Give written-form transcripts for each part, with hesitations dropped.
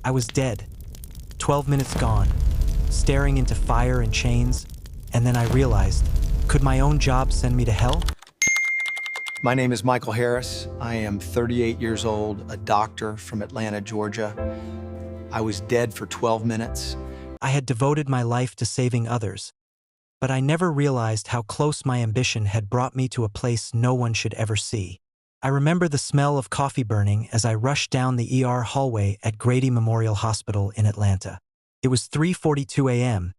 I was dead. 12 minutes gone, staring into fire and chains, and then I realized, could my own job send me to hell? My name is Michael Harris. I am 38 years old, a doctor from Atlanta, Georgia. I was dead for 12 minutes. I had devoted my life to saving others, but I never realized how close my ambition had brought me to a place no one should ever see. I remember the smell of coffee burning as I rushed down the ER hallway at Grady Memorial Hospital in Atlanta. It was 3:42 a.m.,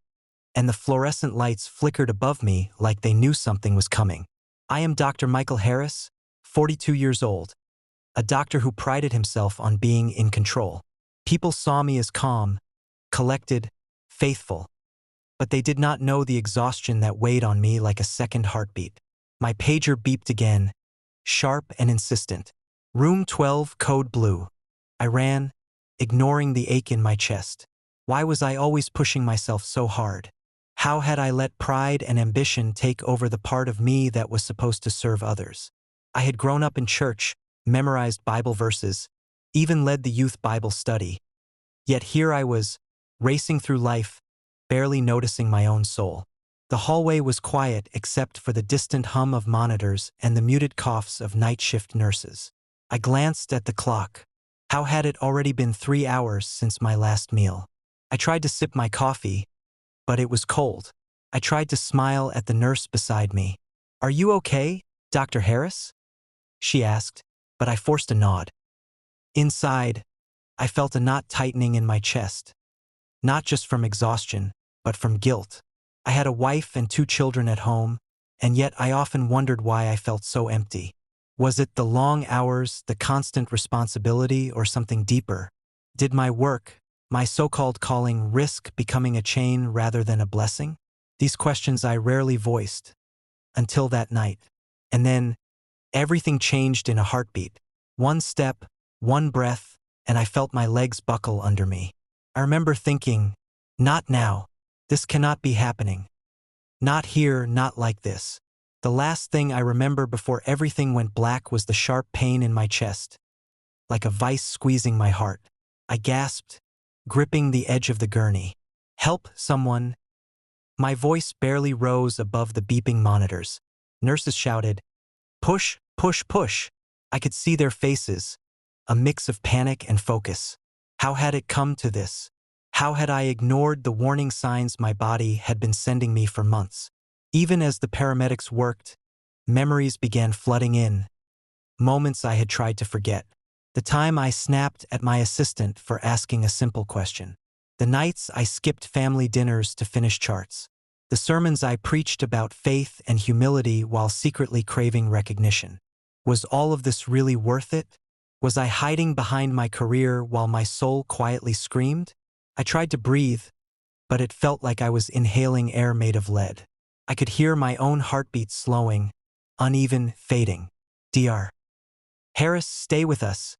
and the fluorescent lights flickered above me like they knew something was coming. I am Dr. Michael Harris, 42 years old, a doctor who prided himself on being in control. People saw me as calm, collected, faithful, but they did not know the exhaustion that weighed on me like a second heartbeat. My pager beeped again, sharp and insistent. Room 12, code blue. I ran, ignoring the ache in my chest. Why was I always pushing myself so hard? How had I let pride and ambition take over the part of me that was supposed to serve others? I had grown up in church, memorized Bible verses, even led the youth Bible study. Yet here I was, racing through life, barely noticing my own soul. The hallway was quiet except for the distant hum of monitors and the muted coughs of night shift nurses. I glanced at the clock. How had it already been 3 hours since my last meal? I tried to sip my coffee, but it was cold. I tried to smile at the nurse beside me. "Are you okay, Dr. Harris?" she asked, but I forced a nod. Inside, I felt a knot tightening in my chest, not just from exhaustion, but from guilt. I had a wife and 2 children at home, and yet I often wondered why I felt so empty. Was it the long hours, the constant responsibility, or something deeper? Did my work, my so-called calling, risk becoming a chain rather than a blessing? These questions I rarely voiced, until that night. And then, everything changed in a heartbeat. One step, one breath, and I felt my legs buckle under me. I remember thinking, not now. This cannot be happening. Not here, not like this. The last thing I remember before everything went black was the sharp pain in my chest, like a vice squeezing my heart. I gasped, gripping the edge of the gurney. "Help, someone." My voice barely rose above the beeping monitors. Nurses shouted, "Push, push, push." I could see their faces, a mix of panic and focus. How had it come to this? How had I ignored the warning signs my body had been sending me for months? Even as the paramedics worked, memories began flooding in, moments I had tried to forget. The time I snapped at my assistant for asking a simple question. The nights I skipped family dinners to finish charts. The sermons I preached about faith and humility while secretly craving recognition. Was all of this really worth it? Was I hiding behind my career while my soul quietly screamed? I tried to breathe, but it felt like I was inhaling air made of lead. I could hear my own heartbeat slowing, uneven, fading. "Dr. Harris, stay with us,"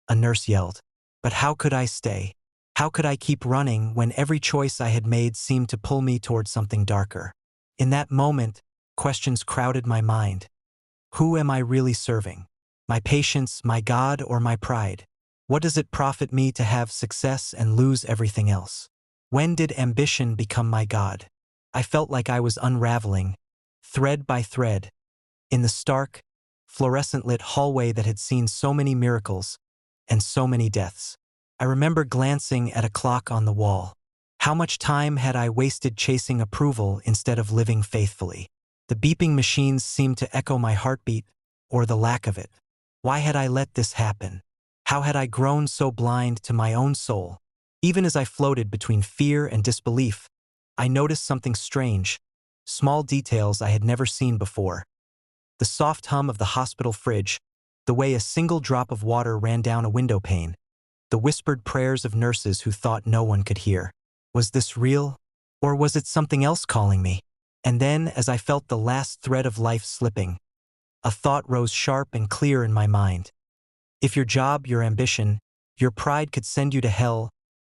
a nurse yelled. But how could I stay? How could I keep running when every choice I had made seemed to pull me toward something darker? In that moment, questions crowded my mind. Who am I really serving? My patients, my God, or my pride? What does it profit me to have success and lose everything else? When did ambition become my God? I felt like I was unraveling, thread by thread, in the stark, fluorescent-lit hallway that had seen so many miracles and so many deaths. I remember glancing at a clock on the wall. How much time had I wasted chasing approval instead of living faithfully? The beeping machines seemed to echo my heartbeat, or the lack of it. Why had I let this happen? How had I grown so blind to my own soul? Even as I floated between fear and disbelief, I noticed something strange, small details I had never seen before. The soft hum of the hospital fridge, the way a single drop of water ran down a window pane, the whispered prayers of nurses who thought no one could hear. Was this real? Or was it something else calling me? And then, as I felt the last thread of life slipping, a thought rose sharp and clear in my mind. If your job, your ambition, your pride could send you to hell,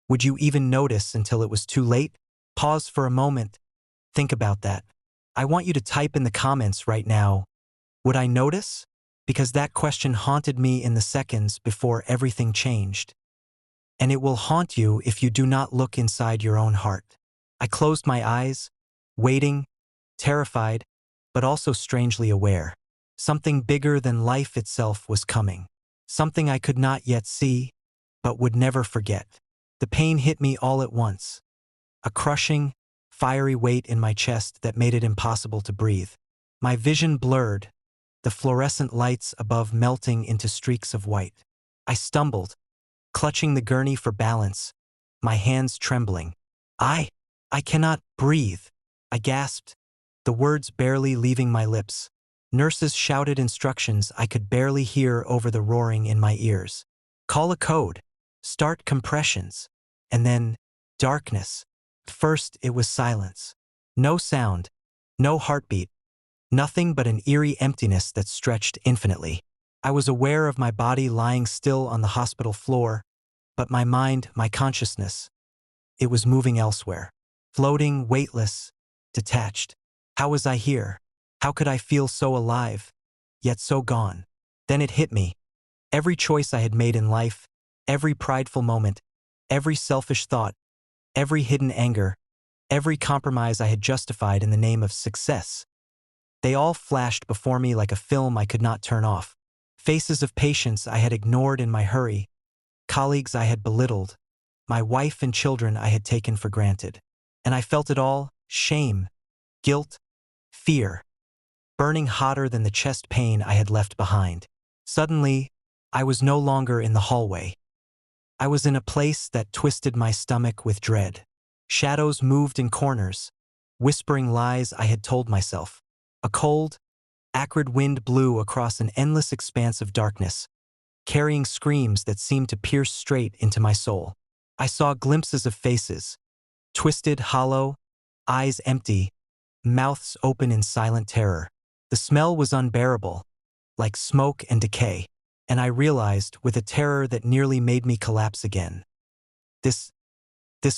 would you even notice until it was too late? Pause for a moment. Think about that. I want you to type in the comments right now, would I notice? Because that question haunted me in the seconds before everything changed. and it will haunt you if you do not look inside your own heart. I closed my eyes, waiting, terrified, but also strangely aware. Something bigger than life itself was coming. Something I could not yet see, but would never forget. The pain hit me all at once. A crushing, fiery weight in my chest that made it impossible to breathe. My vision blurred, the fluorescent lights above melting into streaks of white. I stumbled, clutching the gurney for balance, my hands trembling. I cannot breathe, I gasped, the words barely leaving my lips. Nurses shouted instructions I could barely hear over the roaring in my ears. Call a code, start compressions, and then darkness. First it was silence. No sound, no heartbeat, nothing but an eerie emptiness that stretched infinitely. I was aware of my body lying still on the hospital floor, but my mind, my consciousness, it was moving elsewhere. Floating, weightless, detached. How was I here? How could I feel so alive, yet so gone? Then it hit me. Every choice I had made in life, every prideful moment, every selfish thought, every hidden anger, every compromise I had justified in the name of success. They all flashed before me like a film I could not turn off. Faces of patients I had ignored in my hurry, colleagues I had belittled, my wife and children I had taken for granted. And I felt it all, shame, guilt, fear, burning hotter than the chest pain I had left behind. Suddenly, I was no longer in the hallway. I was in a place that twisted my stomach with dread. Shadows moved in corners, whispering lies I had told myself. A cold, acrid wind blew across an endless expanse of darkness, carrying screams that seemed to pierce straight into my soul. I saw glimpses of faces, twisted, hollow, eyes empty, mouths open in silent terror. The smell was unbearable, like smoke and decay, and I realized with a terror that nearly made me collapse again. This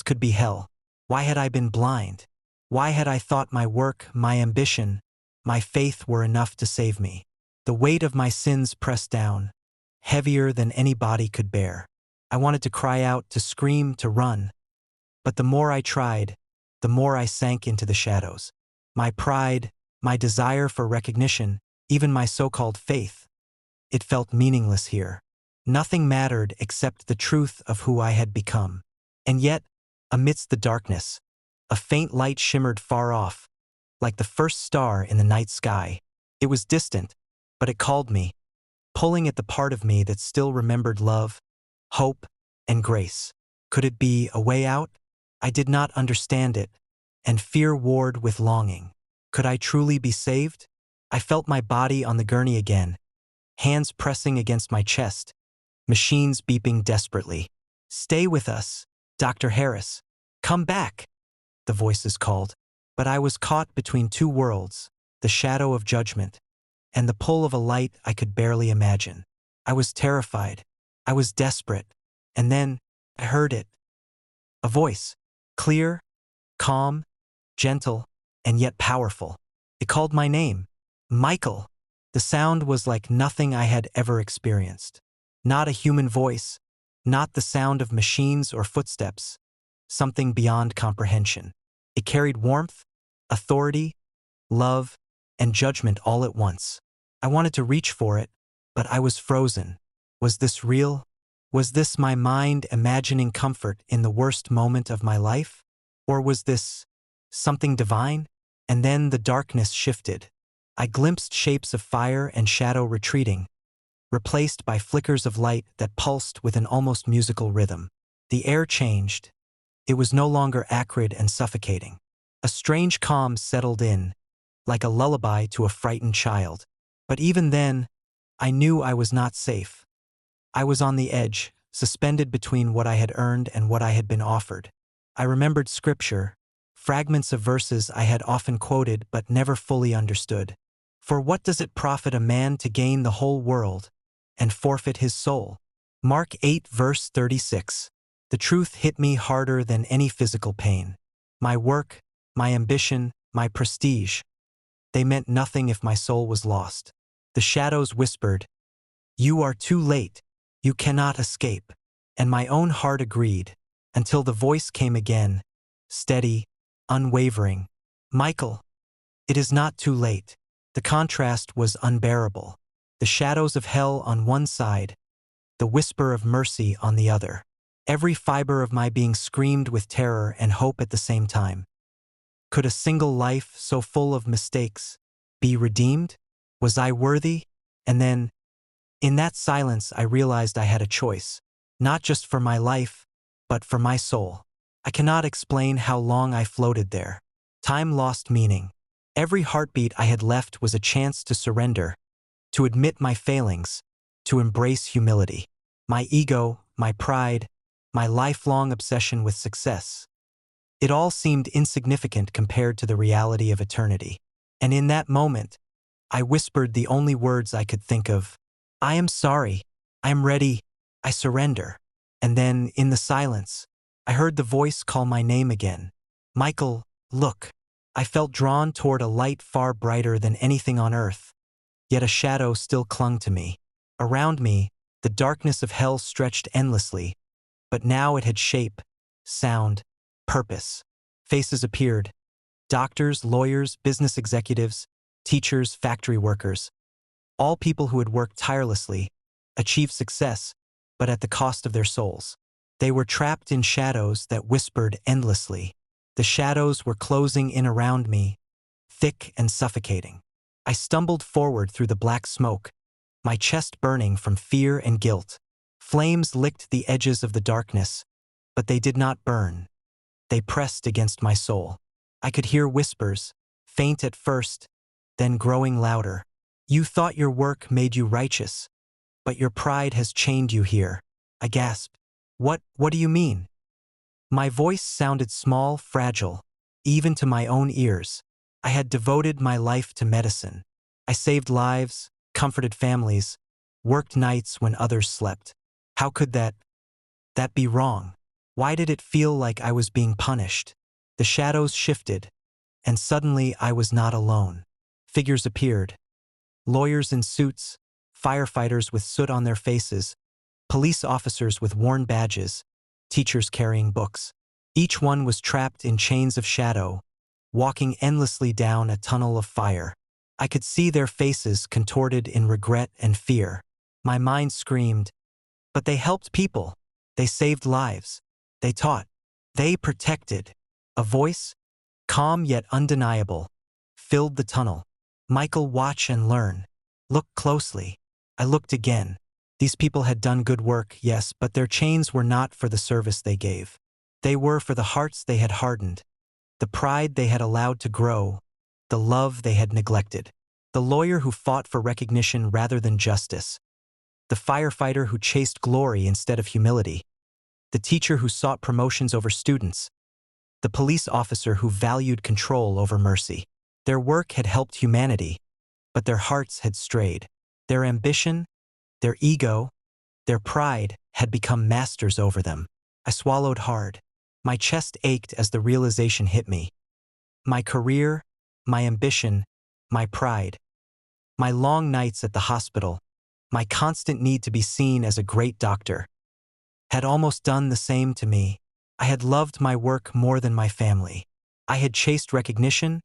could be hell. Why had I been blind? Why had I thought my work, my ambition, my faith were enough to save me? The weight of my sins pressed down, heavier than any body could bear. I wanted to cry out, to scream, to run. But the more I tried, the more I sank into the shadows. My pride, my desire for recognition, even my so-called faith, it felt meaningless here. Nothing mattered except the truth of who I had become. And yet, amidst the darkness, a faint light shimmered far off, like the first star in the night sky. It was distant, but it called me, pulling at the part of me that still remembered love, hope, and grace. Could it be a way out? I did not understand it, and fear warred with longing. Could I truly be saved? I felt my body on the gurney again, hands pressing against my chest, machines beeping desperately. Stay with us, Dr. Harris. Come back, the voices called. But I was caught between two worlds, the shadow of judgment and the pull of a light I could barely imagine. I was terrified. I was desperate. And then I heard it. A voice, clear, calm, gentle, and yet powerful. It called my name, Michael. The sound was like nothing I had ever experienced. Not a human voice, not the sound of machines or footsteps, something beyond comprehension. It carried warmth, authority, love, and judgment all at once. I wanted to reach for it, but I was frozen. Was this real? Was this my mind imagining comfort in the worst moment of my life? Or was this something divine? And then the darkness shifted. I glimpsed shapes of fire and shadow retreating, replaced by flickers of light that pulsed with an almost musical rhythm. The air changed. It was no longer acrid and suffocating. A strange calm settled in, like a lullaby to a frightened child. But even then, I knew I was not safe. I was on the edge, suspended between what I had earned and what I had been offered. I remembered scripture, fragments of verses I had often quoted but never fully understood. For what does it profit a man to gain the whole world and forfeit his soul? Mark 8 verse 36. The truth hit me harder than any physical pain. My work, my ambition, my prestige, they meant nothing if my soul was lost. The shadows whispered, "You are too late. You cannot escape." and my own heart agreed, until the voice came again, steady, unwavering. Michael, it is not too late. The contrast was unbearable. The shadows of hell on one side, the whisper of mercy on the other. Every fiber of my being screamed with terror and hope at the same time. Could a single life so full of mistakes be redeemed? Was I worthy? And then, in that silence, I realized I had a choice, not just for my life, but for my soul. I cannot explain how long I floated there. Time lost meaning. Every heartbeat I had left was a chance to surrender, to admit my failings, to embrace humility. My ego, my pride, my lifelong obsession with success. It all seemed insignificant compared to the reality of eternity. And in that moment, I whispered the only words I could think of. I am sorry. I am ready. I surrender. And then, in the silence, I heard the voice call my name again. Michael, look. I felt drawn toward a light far brighter than anything on earth. Yet a shadow still clung to me. Around me, the darkness of hell stretched endlessly, but now it had shape, sound, purpose. Faces appeared. Doctors, lawyers, business executives, teachers, factory workers. All people who had worked tirelessly, achieved success, but at the cost of their souls. They were trapped in shadows that whispered endlessly. The shadows were closing in around me, thick and suffocating. I stumbled forward through the black smoke, my chest burning from fear and guilt. Flames licked the edges of the darkness, but they did not burn. They pressed against my soul. I could hear whispers, faint at first, then growing louder. You thought your work made you righteous, but your pride has chained you here. I gasped. What do you mean? My voice sounded small, fragile, even to my own ears. I had devoted my life to medicine. I saved lives, comforted families, worked nights when others slept. How could that be wrong? Why did it feel like I was being punished? The shadows shifted, and suddenly I was not alone. Figures appeared. Lawyers in suits, firefighters with soot on their faces, police officers with worn badges, teachers carrying books. Each one was trapped in chains of shadow, walking endlessly down a tunnel of fire. I could see their faces contorted in regret and fear. My mind screamed, but they helped people. They saved lives. They taught. They protected. A voice, calm yet undeniable, filled the tunnel. Michael, watch and learn. Look closely. I looked again. These people had done good work, yes, but their chains were not for the service they gave. They were for the hearts they had hardened, the pride they had allowed to grow, the love they had neglected. The lawyer who fought for recognition rather than justice. The firefighter who chased glory instead of humility. The teacher who sought promotions over students. The police officer who valued control over mercy. Their work had helped humanity, but their hearts had strayed. Their ambition, their ego, their pride had become masters over them. I swallowed hard. My chest ached as the realization hit me. My career, my ambition, my pride. My long nights at the hospital, my constant need to be seen as a great doctor, had almost done the same to me. I had loved my work more than my family. I had chased recognition,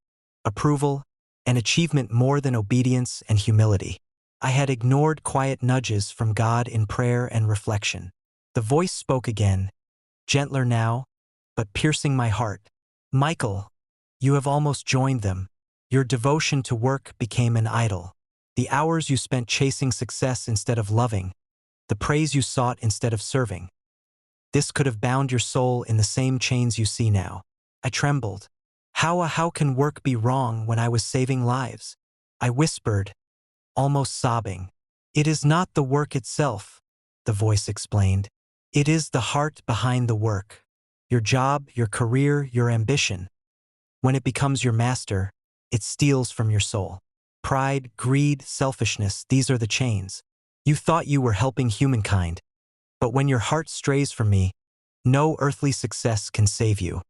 approval, and achievement more than obedience and humility. I had ignored quiet nudges from God in prayer and reflection. The voice spoke again, gentler now, but piercing my heart. Michael, you have almost joined them. Your devotion to work became an idol. The hours you spent chasing success instead of loving, the praise you sought instead of serving. This could have bound your soul in the same chains you see now. I trembled. How can work be wrong when I was saving lives? I whispered, almost sobbing. It is not the work itself, the voice explained. It is the heart behind the work. Your job, your career, your ambition. When it becomes your master, it steals from your soul. Pride, greed, selfishness, these are the chains. You thought you were helping humankind, but when your heart strays from me, no earthly success can save you.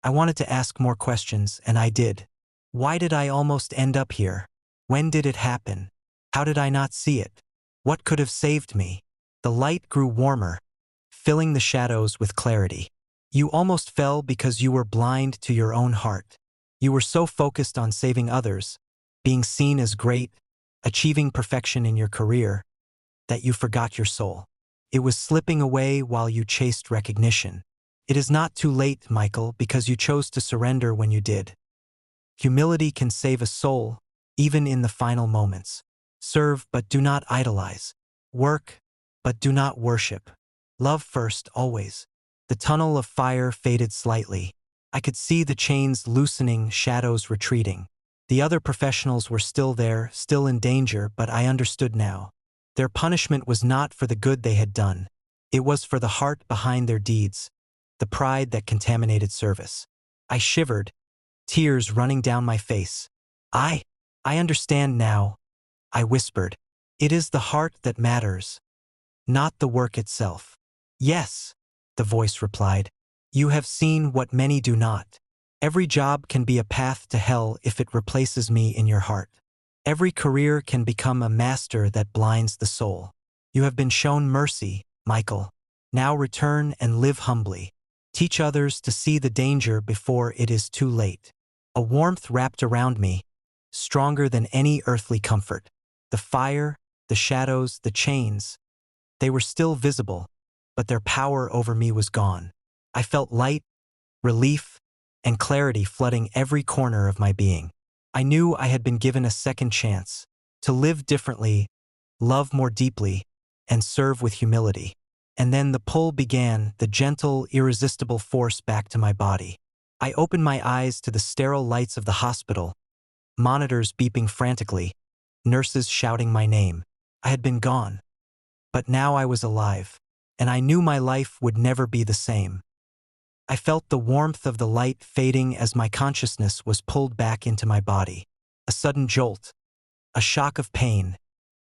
I wanted to ask more questions, and I did. Why did I almost end up here? When did it happen? How did I not see it? What could have saved me? The light grew warmer, filling the shadows with clarity. You almost fell because you were blind to your own heart. You were so focused on saving others, being seen as great, achieving perfection in your career, that you forgot your soul. It was slipping away while you chased recognition. It is not too late, Michael, because you chose to surrender when you did. Humility can save a soul, even in the final moments. Serve, but do not idolize. Work, but do not worship. Love first, always. The tunnel of fire faded slightly. I could see the chains loosening, shadows retreating. The other professionals were still there, still in danger, but I understood now. Their punishment was not for the good they had done. It was for the heart behind their deeds, the pride that contaminated service. I shivered, tears running down my face. I understand now, I whispered. It is the heart that matters, not the work itself. Yes, the voice replied. You have seen what many do not. Every job can be a path to hell if it replaces me in your heart. Every career can become a master that blinds the soul. You have been shown mercy, Michael. Now return and live humbly. Teach others to see the danger before it is too late. A warmth wrapped around me, stronger than any earthly comfort. The fire, the shadows, the chains, they were still visible, but their power over me was gone. I felt light, relief, and clarity flooding every corner of my being. I knew I had been given a second chance to live differently, love more deeply, and serve with humility. And then the pull began, the gentle, irresistible force back to my body. I opened my eyes to the sterile lights of the hospital, monitors beeping frantically, nurses shouting my name. I had been gone, but now I was alive, and I knew my life would never be the same. I felt the warmth of the light fading as my consciousness was pulled back into my body. A sudden jolt, a shock of pain,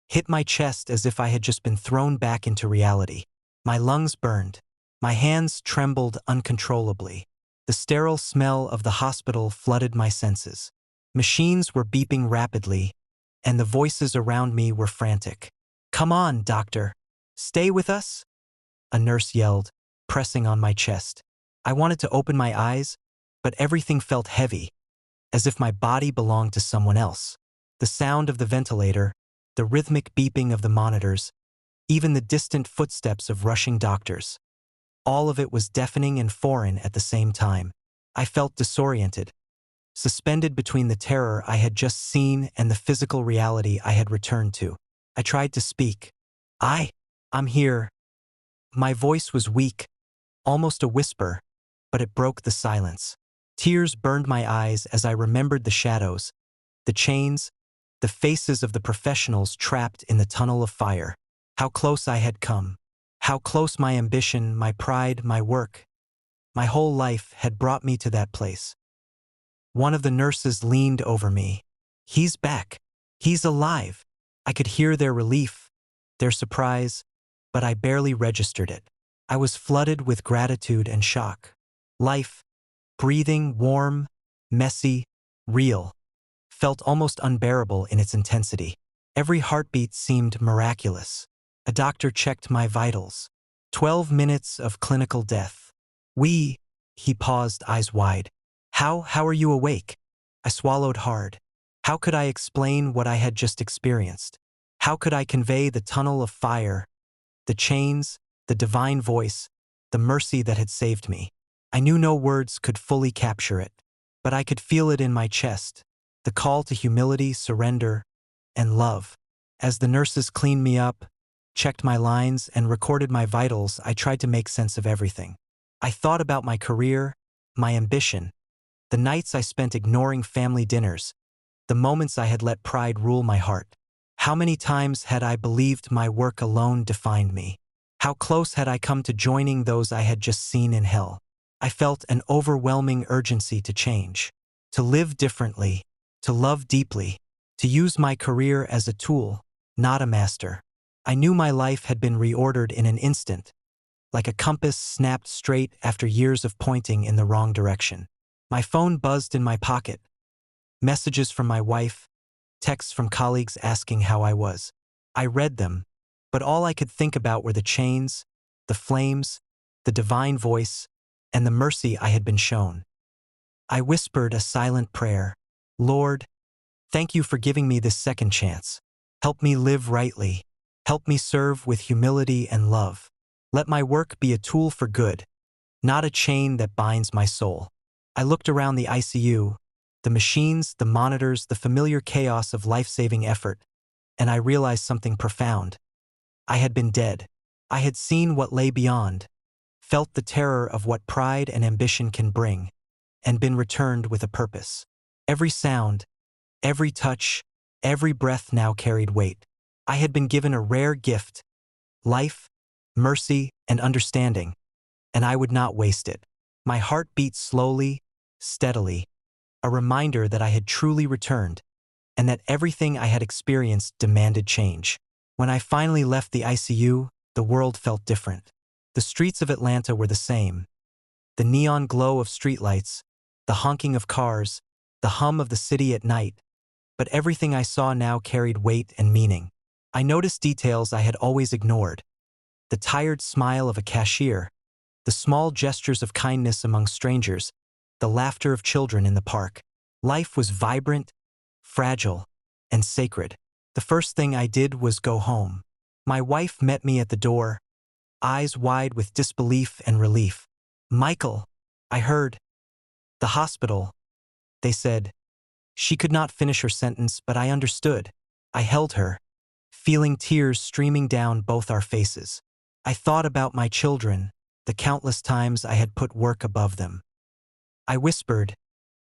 hit my chest as if I had just been thrown back into reality. My lungs burned. My hands trembled uncontrollably. The sterile smell of the hospital flooded my senses. Machines were beeping rapidly, and the voices around me were frantic. Come on, doctor. Stay with us? A nurse yelled, pressing on my chest. I wanted to open my eyes, but everything felt heavy, as if my body belonged to someone else. The sound of the ventilator, the rhythmic beeping of the monitors, even the distant footsteps of rushing doctors. All of it was deafening and foreign at the same time. I felt disoriented, suspended between the terror I had just seen and the physical reality I had returned to. I tried to speak. I'm here. My voice was weak, almost a whisper, but it broke the silence. Tears burned my eyes as I remembered the shadows, the chains, the faces of the professionals trapped in the tunnel of fire. How close I had come. How close my ambition, my pride, my work, my whole life had brought me to that place. One of the nurses leaned over me. He's back. He's alive. I could hear their relief, their surprise, but I barely registered it. I was flooded with gratitude and shock. Life, breathing, warm, messy, real, felt almost unbearable in its intensity. Every heartbeat seemed miraculous. A doctor checked my vitals. 12 minutes of clinical death. He paused, eyes wide. How are you awake? I swallowed hard. How could I explain what I had just experienced? How could I convey the tunnel of fire, the chains, the divine voice, the mercy that had saved me? I knew no words could fully capture it, but I could feel it in my chest, the call to humility, surrender, and love. As the nurses cleaned me up, checked my lines, and recorded my vitals, I tried to make sense of everything. I thought about my career, my ambition, the nights I spent ignoring family dinners, the moments I had let pride rule my heart. How many times had I believed my work alone defined me? How close had I come to joining those I had just seen in hell? I felt an overwhelming urgency to change, to live differently, to love deeply, to use my career as a tool, not a master. I knew my life had been reordered in an instant, like a compass snapped straight after years of pointing in the wrong direction. My phone buzzed in my pocket. Messages from my wife, texts from colleagues asking how I was. I read them, but all I could think about were the chains, the flames, the divine voice, and the mercy I had been shown. I whispered a silent prayer. Lord, thank you for giving me this second chance. Help me live rightly. Help me serve with humility and love. Let my work be a tool for good, not a chain that binds my soul. I looked around the ICU, the machines, the monitors, the familiar chaos of life-saving effort, and I realized something profound. I had been dead. I had seen what lay beyond, felt the terror of what pride and ambition can bring, and been returned with a purpose. Every sound, every touch, every breath now carried weight. I had been given a rare gift, life, mercy, and understanding, and I would not waste it. My heart beat slowly, steadily, a reminder that I had truly returned, and that everything I had experienced demanded change. When I finally left the ICU, the world felt different. The streets of Atlanta were the same. The neon glow of streetlights, the honking of cars, the hum of the city at night. But everything I saw now carried weight and meaning. I noticed details I had always ignored. The tired smile of a cashier, the small gestures of kindness among strangers, the laughter of children in the park. Life was vibrant, fragile, and sacred. The first thing I did was go home. My wife met me at the door, eyes wide with disbelief and relief. Michael, I heard. The hospital, they said. She could not finish her sentence, but I understood. I held her, feeling tears streaming down both our faces. I thought about my children, the countless times I had put work above them. I whispered,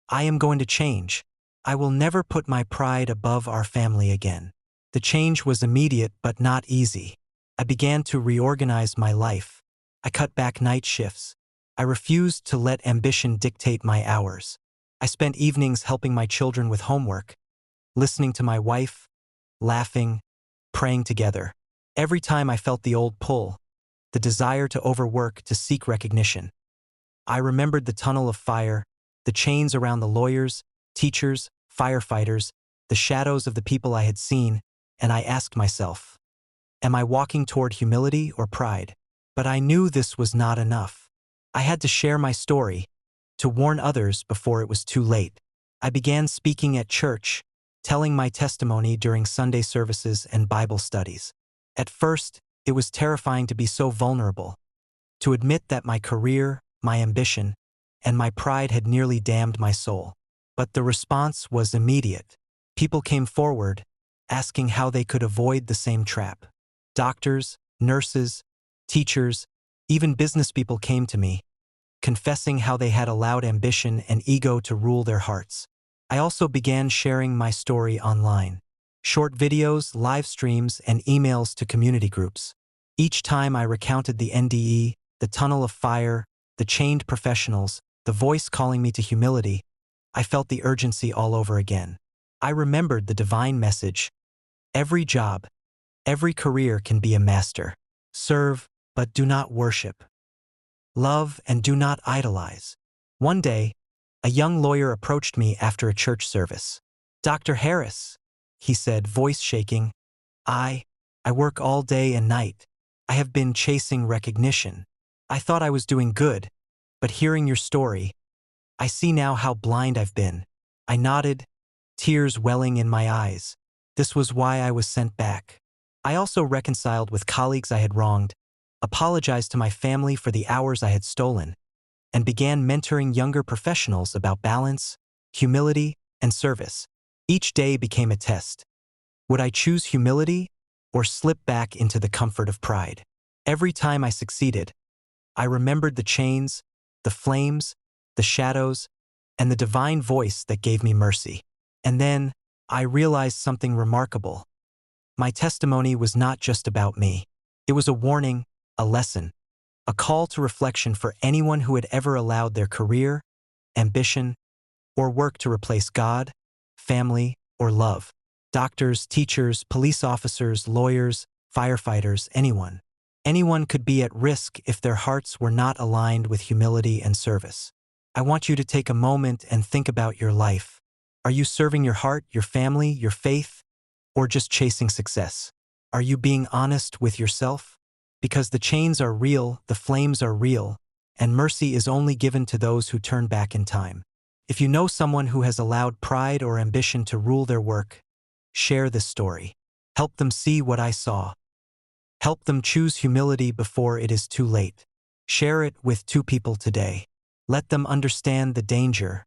I am going to change. I will never put my pride above our family again. The change was immediate but not easy. I began to reorganize my life. I cut back night shifts. I refused to let ambition dictate my hours. I spent evenings helping my children with homework, listening to my wife, laughing, praying together. Every time I felt the old pull, the desire to overwork, to seek recognition, I remembered the tunnel of fire, the chains around the lawyers, teachers, firefighters, the shadows of the people I had seen, and I asked myself, am I walking toward humility or pride? But I knew this was not enough. I had to share my story, to warn others before it was too late. I began speaking at church, telling my testimony during Sunday services and Bible studies. At first, it was terrifying to be so vulnerable, to admit that my career, my ambition, and my pride had nearly damned my soul. But the response was immediate. People came forward, asking how they could avoid the same trap. Doctors, nurses, teachers, even business people came to me, confessing how they had allowed ambition and ego to rule their hearts. I also began sharing my story online. Short videos, live streams, and emails to community groups. Each time I recounted the NDE, the tunnel of fire, the chained professionals, the voice calling me to humility, I felt the urgency all over again. I remembered the divine message. Every job, every career can be a master. Serve, but do not worship. Love, and do not idolize. One day, a young lawyer approached me after a church service. Dr. Harris, he said, voice shaking, I work all day and night. I have been chasing recognition. I thought I was doing good, but hearing your story, I see now how blind I've been. I nodded, tears welling in my eyes. This was why I was sent back. I also reconciled with colleagues I had wronged, apologized to my family for the hours I had stolen, and began mentoring younger professionals about balance, humility, and service. Each day became a test. Would I choose humility or slip back into the comfort of pride? Every time I succeeded, I remembered the chains, the flames, the shadows, and the divine voice that gave me mercy. And then, I realized something remarkable. My testimony was not just about me. It was a warning, a lesson, a call to reflection for anyone who had ever allowed their career, ambition, or work to replace God, family, or love. Doctors, teachers, police officers, lawyers, firefighters, anyone. Anyone could be at risk if their hearts were not aligned with humility and service. I want you to take a moment and think about your life. Are you serving your heart, your family, your faith, or just chasing success? Are you being honest with yourself? Because the chains are real, the flames are real, and mercy is only given to those who turn back in time. If you know someone who has allowed pride or ambition to rule their work, share this story. Help them see what I saw. Help them choose humility before it is too late. Share it with 2 people today. Let them understand the danger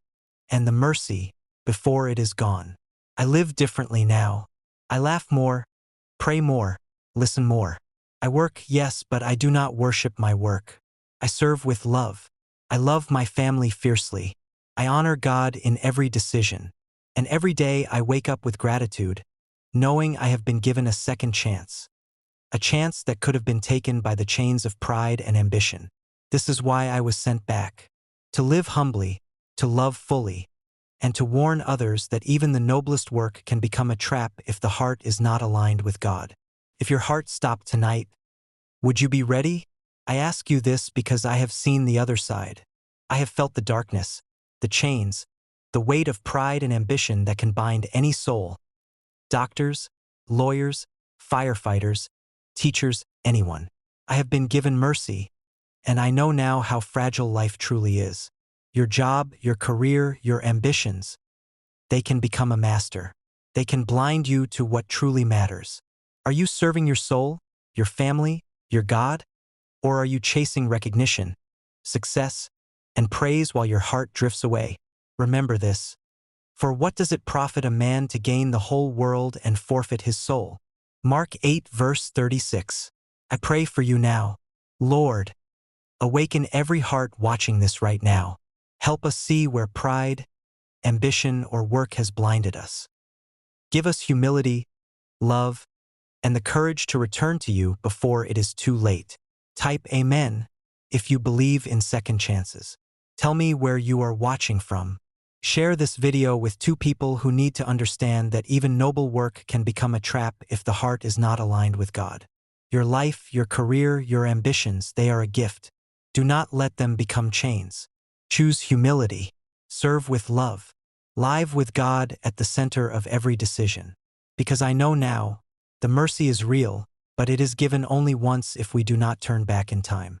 and the mercy before it is gone. I live differently now. I laugh more, pray more, listen more. I work, yes, but I do not worship my work. I serve with love. I love my family fiercely. I honor God in every decision. And every day I wake up with gratitude, knowing I have been given a second chance. A chance that could have been taken by the chains of pride and ambition. This is why I was sent back. To live humbly, to love fully, and to warn others that even the noblest work can become a trap if the heart is not aligned with God. If your heart stopped tonight, would you be ready? I ask you this because I have seen the other side. I have felt the darkness, the chains, the weight of pride and ambition that can bind any soul. Doctors, lawyers, firefighters, teachers, anyone. I have been given mercy, and I know now how fragile life truly is. Your job, your career, your ambitions, they can become a master. They can blind you to what truly matters. Are you serving your soul, your family, your God? Or are you chasing recognition, success, and praise while your heart drifts away? Remember this. For what does it profit a man to gain the whole world and forfeit his soul? Mark 8 verse 36. I pray for you now. Lord, awaken every heart watching this right now. Help us see where pride, ambition, or work has blinded us. Give us humility, love, and the courage to return to you before it is too late. Type Amen if you believe in second chances. Tell me where you are watching from. Share this video with 2 people who need to understand that even noble work can become a trap if the heart is not aligned with God. Your life, your career, your ambitions, they are a gift. Do not let them become chains. Choose humility. Serve with love. Live with God at the center of every decision. Because I know now, the mercy is real, but it is given only once if we do not turn back in time.